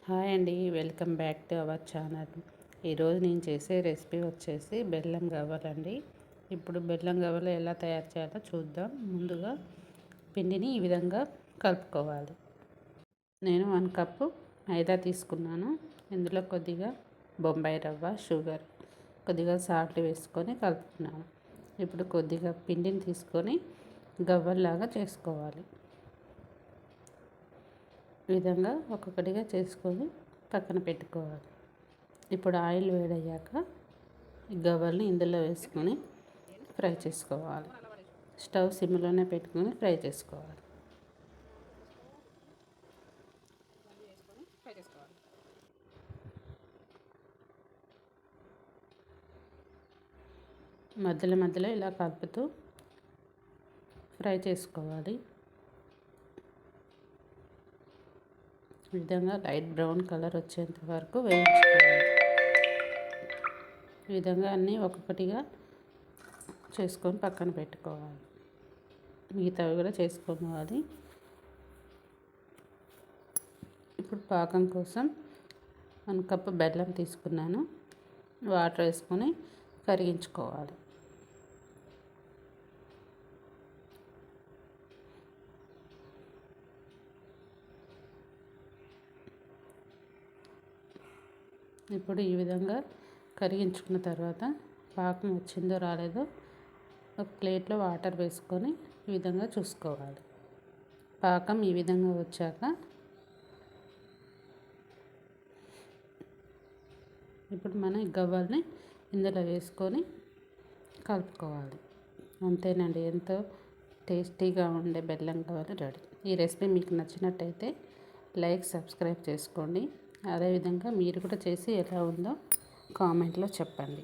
Hi అండి, welcome back to our channel. ఈరోజు నేను చేసే రెసిపీ వచ్చేసి బెల్లం గవ్వలండి. ఇప్పుడు బెల్లం గవ్వలు ఎలా తయారు చేయాలో చూద్దాం. ముందుగా పిండిని ఈ విధంగా కలుపుకోవాలి. నేను 1 కప్పు మైదా తీసుకున్నాను. ఇందులో కొద్దిగా బొంబాయి రవ్వ, షుగర్, కొద్దిగా సాల్ట్ వేసుకొని కలుపుకున్నాను. ఇప్పుడు కొద్దిగా పిండిని తీసుకొని గవ్వల్లాగా చేసుకోవాలి. ఈ విధంగా ఒక్కొక్కటిగా చేసుకొని పక్కన పెట్టుకోవాలి. ఇప్పుడు ఆయిల్ వేడయ్యాక ఈ గవ్వల్ని ఇందులో వేసుకొని ఫ్రై చేసుకోవాలి. స్టవ్ సిమ్లోనే పెట్టుకొని ఫ్రై చేసుకోవాలి. మధ్యలో మధ్యలో ఇలా కలుపుతూ ఫ్రై చేసుకోవాలి. ఈ విధంగా లైట్ బ్రౌన్ కలర్ వచ్చేంత వరకు వేయించుకోవాలి. ఈ విధంగా అన్నీ ఒక్కొక్కటిగా చేసుకొని పక్కన పెట్టుకోవాలి. మిగతావి కూడా చేసుకోవాలి. ఇప్పుడు పాకం కోసం 1 కప్పు బెల్లం తీసుకున్నాను. వాటర్ వేసుకొని కరిగించుకోవాలి. ఇప్పుడు ఈ విధంగా కరిగించుకున్న తర్వాత పాకం వచ్చిందో రాలేదో ఒక ప్లేట్లో వాటర్ వేసుకొని ఈ విధంగా చూసుకోవాలి. పాకం ఈ విధంగా వచ్చాక ఇప్పుడు మనం గవ్వల్ని ఇందులో వేసుకొని కలుపుకోవాలి. అంతేనండి, ఎంతో టేస్టీగా ఉండే బెల్లం గవ్వలు రెడీ. ఈ రెసిపీ మీకు నచ్చినట్టయితే లైక్, సబ్స్క్రైబ్ చేసుకోండి. అదేవిధంగా మీరు కూడా చేసి ఎలా ఉందో కామెంట్లో చెప్పండి.